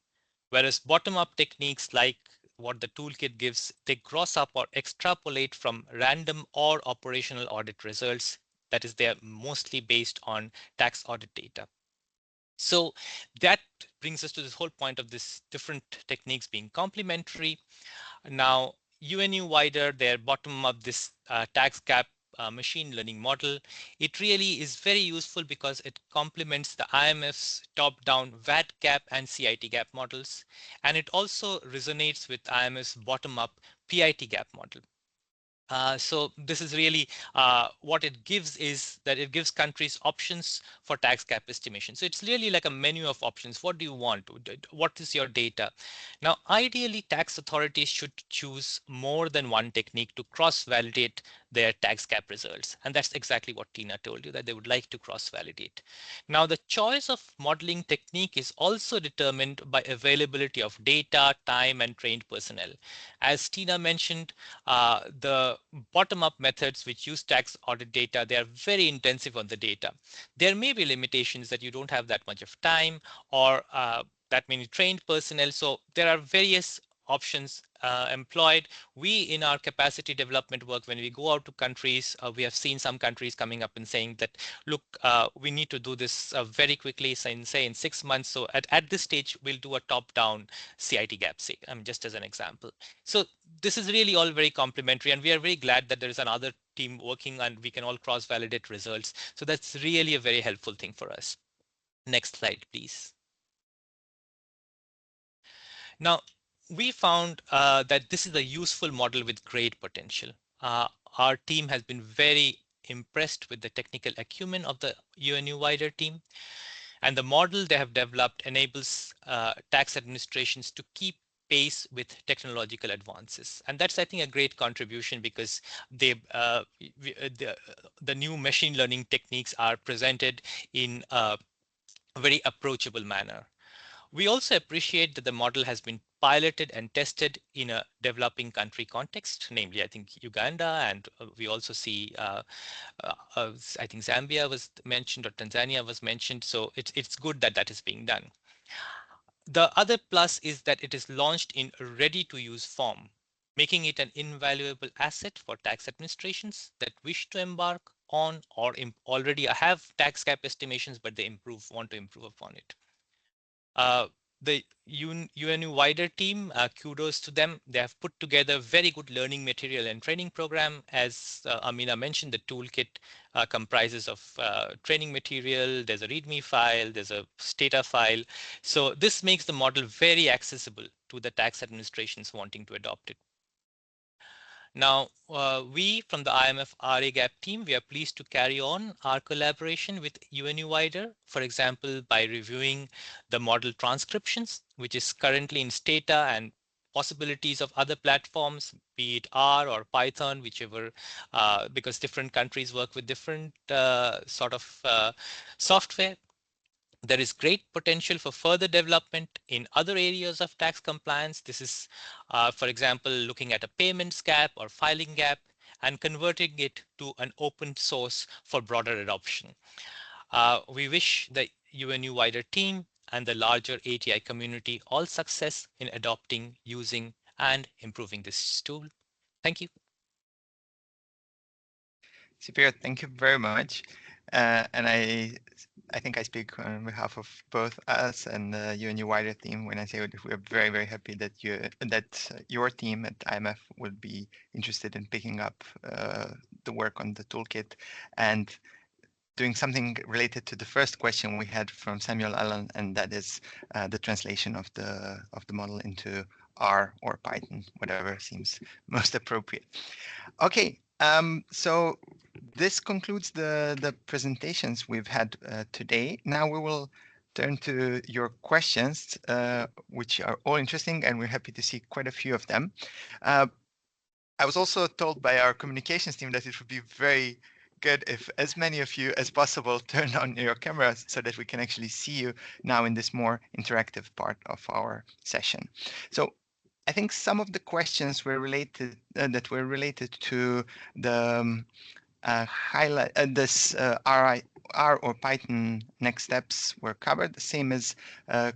Whereas bottom-up techniques, like what the toolkit gives, they gross up or extrapolate from random or operational audit results. That is, they're mostly based on tax audit data. So that brings us to this whole point of this different techniques being complementary. Now, UNU-WIDER, their bottom-up, this tax gap machine learning model, it really is very useful because it complements the IMF's top-down VAT gap and CIT gap models, and it also resonates with IMF's bottom-up PIT gap model. So this is really what it gives, is that it gives countries options for tax gap estimation. So it's really like a menu of options. What do you want? What is your data? Now, ideally, tax authorities should choose more than one technique to cross-validate their tax gap results. And that's exactly what Tina told you, that they would like to cross-validate. Now, the choice of modeling technique is also determined by availability of data, time, and trained personnel. As Tina mentioned, the bottom-up methods which use tax audit data, they are very intensive on the data. There may be limitations that you don't have that much of time, or that many trained personnel. So there are various options employed. We, in our capacity development work, when we go out to countries, we have seen some countries coming up and saying that, look, we need to do this very quickly, say in 6 months. So at this stage, we'll do a top-down CIT gap, say, just as an example. So this is really all very complementary, and we are very glad that there is another team working and we can all cross-validate results. So that's really a very helpful thing for us. Next slide, please. Now, we found that this is a useful model with great potential. Our team has been very impressed with the technical acumen of the UNU-WIDER team, and the model they have developed enables tax administrations to keep pace with technological advances. And that's, I think, a great contribution, because the new machine learning techniques are presented in a very approachable manner. We also appreciate that the model has been piloted and tested in a developing country context, namely, I think, Uganda, and we also see, I think Zambia was mentioned, or Tanzania was mentioned. So it's good that that is being done. The other plus is that it is launched in a ready-to-use form, making it an invaluable asset for tax administrations that wish to embark on or already have tax gap estimations, but they want to improve upon it. The UNU-WIDER team, kudos to them. They have put together very good learning material and training program. As Amina mentioned, the toolkit comprises of training material. There's a README file, there's a Stata file. So this makes the model very accessible to the tax administrations wanting to adopt it. Now, we from the IMF RA Gap team, we are pleased to carry on our collaboration with UNU-WIDER, for example, by reviewing the model transcriptions, which is currently in Stata, and possibilities of other platforms, be it R or Python, whichever, because different countries work with different sort of software. There is great potential for further development in other areas of tax compliance. This is, for example, looking at a payments gap or filing gap and converting it to an open source for broader adoption. We wish the UNU-WIDER team and the larger ATI community all success in adopting, using, and improving this tool. Thank you. Superior, thank you very much. And I think I speak on behalf of both us and the UNU-WIDER team when I say that we are very, very happy that your team at IMF will be interested in picking up the work on the toolkit and doing something related to the first question we had from Samuel Allen, and that is the translation of the model into R or Python, whatever seems most appropriate. Okay, so this concludes the presentations we've had today. Now we will turn to your questions, which are all interesting, and we're happy to see quite a few of them. I was also told by our communications team that it would be very good if as many of you as possible turn on your cameras so that we can actually see you now in this more interactive part of our session. So I think some of the questions were related to the highlight this R or Python next steps were covered, the same as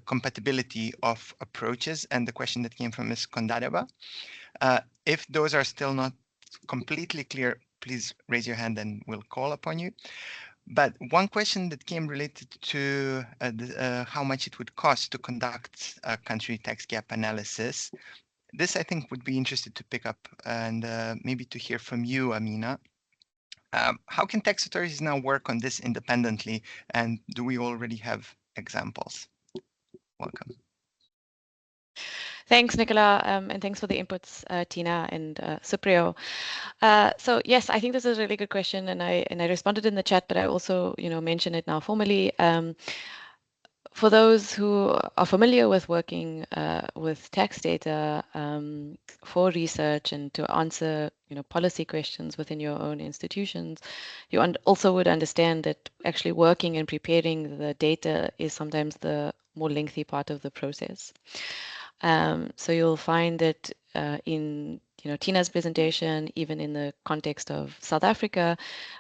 compatibility of approaches, and the question that came from Ms. Kondareva. If those are still not completely clear, please raise your hand and we'll call upon you. But one question that came related to how much it would cost to conduct a country tax gap analysis. This, I think, would be interested to pick up and maybe to hear from you, Amina. How can tax authorities now work on this independently, and do we already have examples? Welcome. Thanks, Nicola, and thanks for the inputs, Tina and Supriyo. So yes, I think this is a really good question, and I responded in the chat, but I also mention it now formally. For those who are familiar with working with tax data for research and to answer policy questions within your own institutions, you also would understand that actually working and preparing the data is sometimes the more lengthy part of the process. So you'll find that in Tina's presentation, even in the context of South Africa,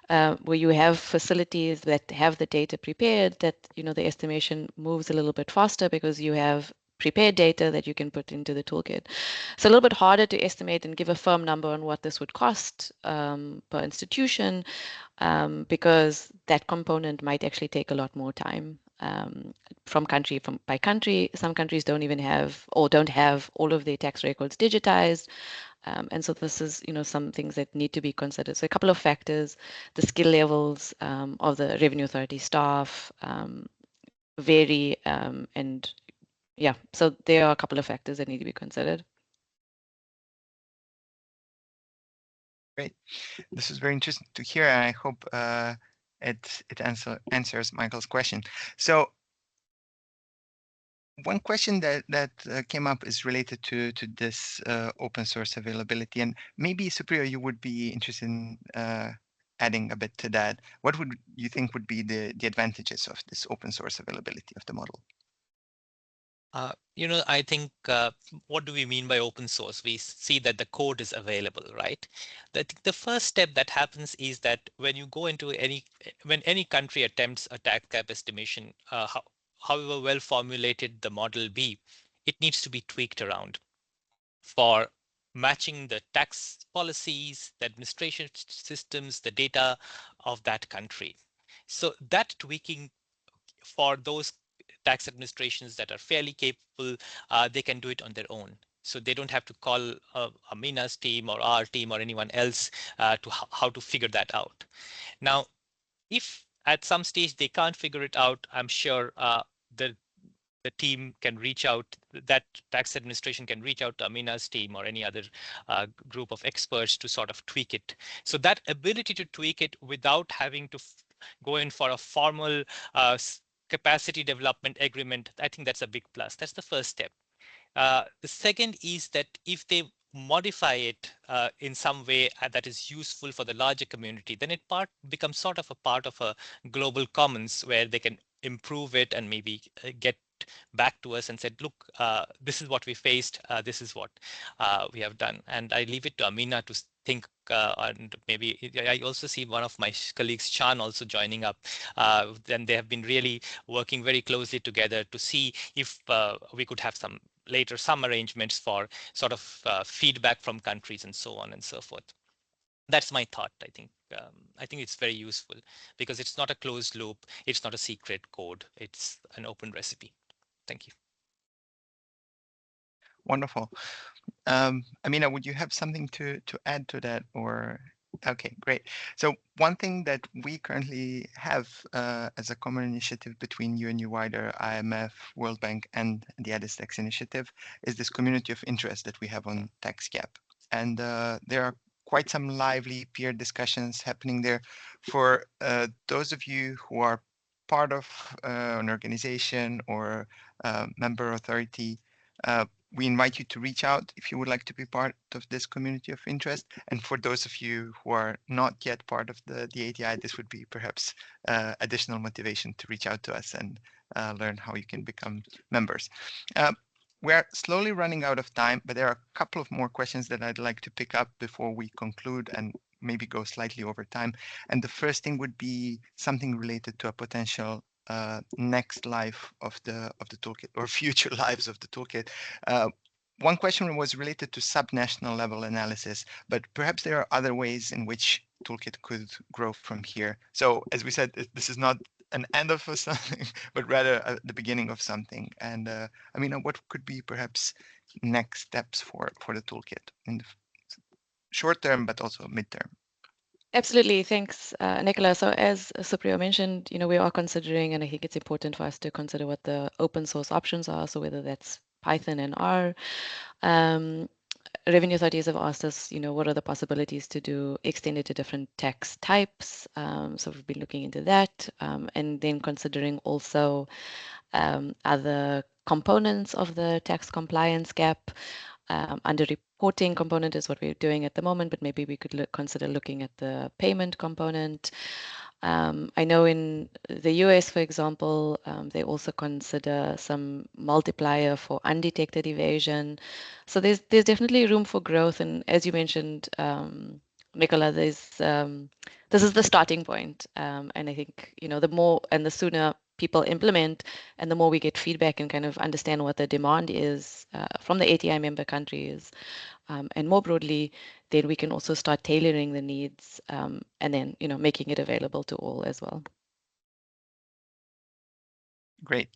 where you have facilities that have the data prepared, that the estimation moves a little bit faster because you have prepared data that you can put into the toolkit. It's a little bit harder to estimate and give a firm number on what this would cost per institution, because that component might actually take a lot more time. From country by country, some countries don't even have or don't have all of their tax records digitized. And so this is, some things that need to be considered. So a couple of factors: the skill levels of the Revenue Authority staff vary, and yeah, so there are a couple of factors that need to be considered. Great. This is very interesting to hear, and I hope it answers Michael's question. So one question that came up is related to this open source availability, and maybe Supriyo, you would be interested in adding a bit to that. What would you think would be the advantages of this open source availability of the model? I think what do we mean by open source? We see that the code is available, right? The first step that happens is that when you go into when any country attempts a tax gap estimation, however well formulated the model be, it needs to be tweaked around for matching the tax policies, the administration systems, the data of that country. So that tweaking for those tax administrations that are fairly capable, they can do it on their own. So they don't have to call Amina's team or our team or anyone else to how to figure that out. Now, if at some stage they can't figure it out, I'm sure the the team can reach out, that tax administration can reach out to Amina's team or any other group of experts to sort of tweak it. So that ability to tweak it without having to go in for a formal capacity development agreement, I think that's a big plus. That's the first step. The second is that if they modify it in some way that is useful for the larger community, then it becomes sort of a part of a global commons where they can improve it and maybe get back to us and said, look, this is what we faced, this is what we have done. And I leave it to Amina to think, and maybe I also see one of my colleagues, Chan, also joining up. And they have been really working very closely together to see if we could have some arrangements for sort of feedback from countries and so on and so forth. That's my thought. I think it's very useful because it's not a closed loop. It's not a secret code. It's an open recipe. Thank you. Wonderful. Amina, would you have something to add to that, or? Okay, great. So one thing that we currently have as a common initiative between UNU-WIDER, IMF, World Bank, and the Addis Tax Initiative is this community of interest that we have on Tax Gap. And there are quite some lively peer discussions happening there. For those of you who are part of an organization or member authority, we invite you to reach out if you would like to be part of this community of interest. And for those of you who are not yet part of the ATI, this would be perhaps additional motivation to reach out to us and learn how you can become members. We're slowly running out of time, but there are a couple of more questions that I'd like to pick up before we conclude and maybe go slightly over time. And the first thing would be something related to a potential next life of the toolkit or future lives of the toolkit. One question was related to subnational level analysis, but perhaps there are other ways in which toolkit could grow from here. So as we said, this is not an end of something, but rather the beginning of something. And I mean, what could be perhaps next steps for the toolkit in the short term, but also midterm? Absolutely. Thanks, Nicola. So as Supriya mentioned, we are considering, and I think it's important for us to consider what the open source options are. So whether that's Python and R. Revenue authorities have asked us, what are the possibilities to do extended to different tax types. So we've been looking into that, and then considering also other components of the tax compliance gap. Under reporting component is what we're doing at the moment, but maybe we could consider looking at the payment component. I know in the US, for example, they also consider some multiplier for undetected evasion. So there's definitely room for growth. And as you mentioned, Nicola, this is the starting point. And I think, the more and the sooner people implement and the more we get feedback and kind of understand what the demand is from the ATI member countries and more broadly, then we can also start tailoring the needs and then, making it available to all as well. Great.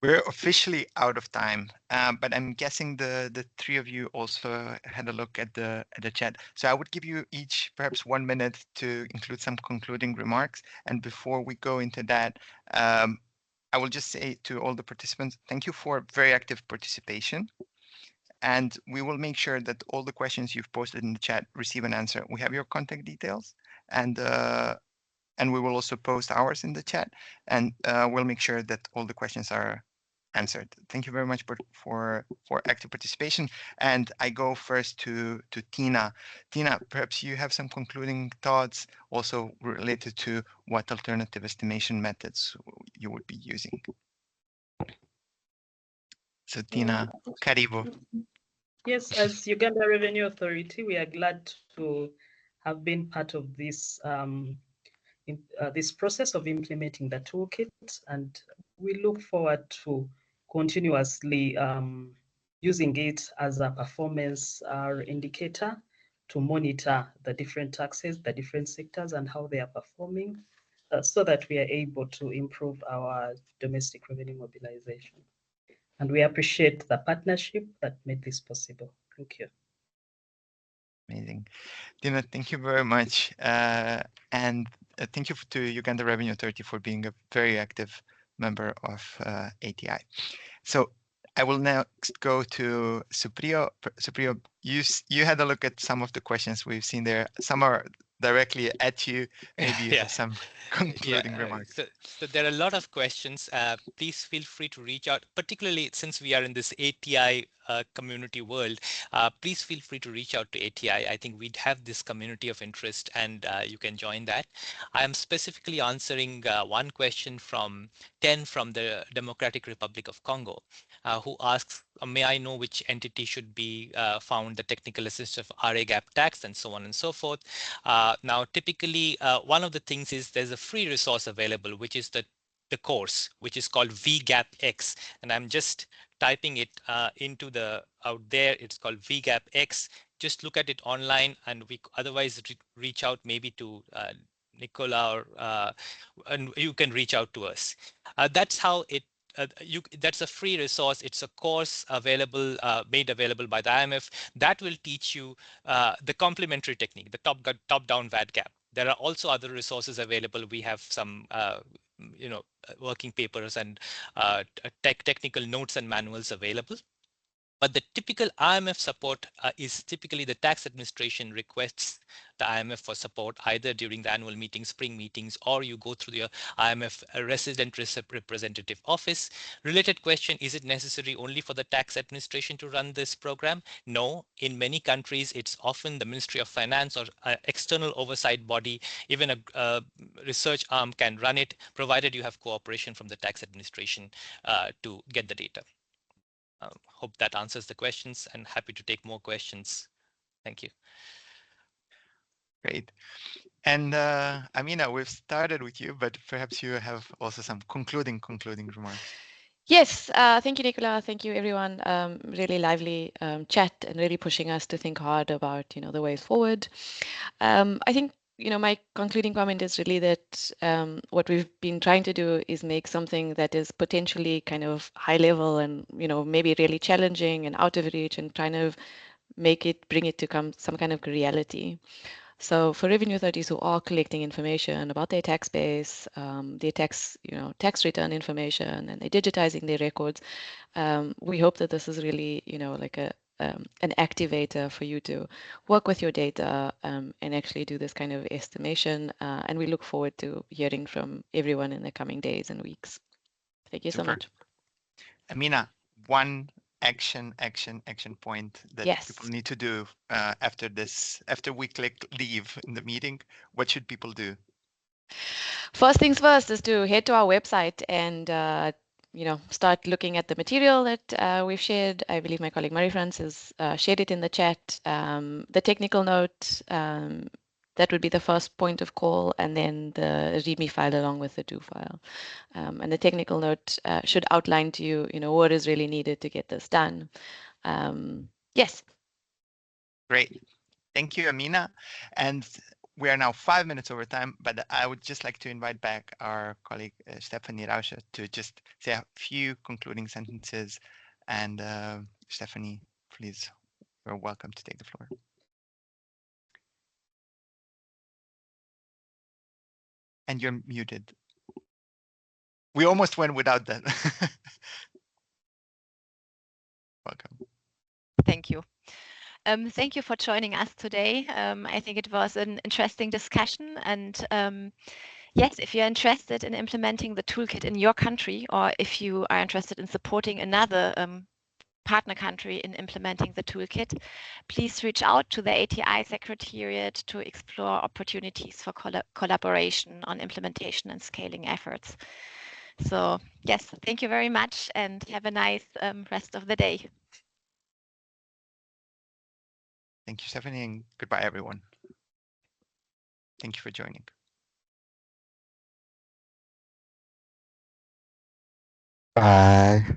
We're officially out of time, but I'm guessing the three of you also had a look at the chat. So I would give you each perhaps 1 minute to include some concluding remarks. And before we go into that, I will just say to all the participants, thank you for very active participation. And we will make sure that all the questions you've posted in the chat receive an answer. We have your contact details, and we will also post ours in the chat, and we'll make sure that all the questions are answered. Thank you very much for active participation. And I go first to Tina. Tina, perhaps you have some concluding thoughts also related to what alternative estimation methods you would be using. So Tina, karibu. Yes, as Uganda Revenue Authority, we are glad to have been part of this this process of implementing the toolkit, and we look forward to continuously using it as a performance indicator to monitor the different taxes, the different sectors, and how they are performing, so that we are able to improve our domestic revenue mobilization. And we appreciate the partnership that made this possible. Thank you. Amazing. Tina, thank you very much. And thank you to Uganda Revenue Authority for being a very active member of ATI. So I will next go to Supriyo. Supriyo, you had a look at some of the questions we've seen there. Some are directly at you. Maybe you have some concluding remarks. So there are a lot of questions. Please feel free to reach out, particularly since we are in this ATI community world. Please feel free to reach out to ATI. I think we'd have this community of interest, and you can join that. I am specifically answering one question from Ten from the Democratic Republic of Congo, who asks, may I know which entity should be found the technical assist of RA Gap Tax, and so on and so forth. Now, typically, one of the things is there's a free resource available, which is the course, which is called VGAPX. And I'm just typing it into the out there. It's called VGAPX. Just look at it online, and we otherwise reach out maybe to Nicola, or and you can reach out to us. That's how it. That's a free resource. It's a course available, made available by the IMF that will teach you the complementary technique, the top-down VAT gap. There are also other resources available. We have some, working papers and technical notes and manuals available. But the typical IMF support is typically the tax administration requests the IMF for support either during the annual meetings, spring meetings, or you go through the IMF resident representative office. Related question, is it necessary only for the tax administration to run this program? No, in many countries, it's often the Ministry of Finance or external oversight body, even a research arm can run it, provided you have cooperation from the tax administration to get the data. Hope that answers the questions, and happy to take more questions. Thank you. Great. And Amina, we've started with you, but perhaps you have also some concluding remarks. Yes, thank you, Nicola. Thank you, everyone. Really lively chat, and really pushing us to think hard about, the ways forward. I think, my concluding comment is really that what we've been trying to do is make something that is potentially kind of high level and, maybe really challenging and out of reach, and trying to bring it to some kind of reality. So for revenue authorities who are collecting information about their tax base, their tax return information, and they're digitizing their records, we hope that this is really, like an activator for you to work with your data and actually do this kind of estimation. And we look forward to hearing from everyone in the coming days and weeks. Thank you so much. Amina, one action point that people need to do after we click leave in the meeting. What should people do? First things first is to head to our website and start looking at the material that we've shared. I believe my colleague Marie-France has shared it in the chat. The technical note, that would be the first point of call, and then the README file along with the do file. And the technical note should outline to you, what is really needed to get this done. Yes. Great. Thank you, Amina. And we are now 5 minutes over time, but I would just like to invite back our colleague Stephanie Rauscher to just say a few concluding sentences. And Stephanie, please, you're welcome to take the floor. And you're muted. We almost went without that. Welcome. Thank you. Thank you for joining us today. I think it was an interesting discussion, and yes, if you're interested in implementing the toolkit in your country, or if you are interested in supporting another partner country in implementing the toolkit, please reach out to the ATI Secretariat to explore opportunities for collaboration on implementation and scaling efforts. So yes, thank you very much, and have a nice rest of the day. Thank you, Stephanie, and goodbye, everyone. Thank you for joining. Bye.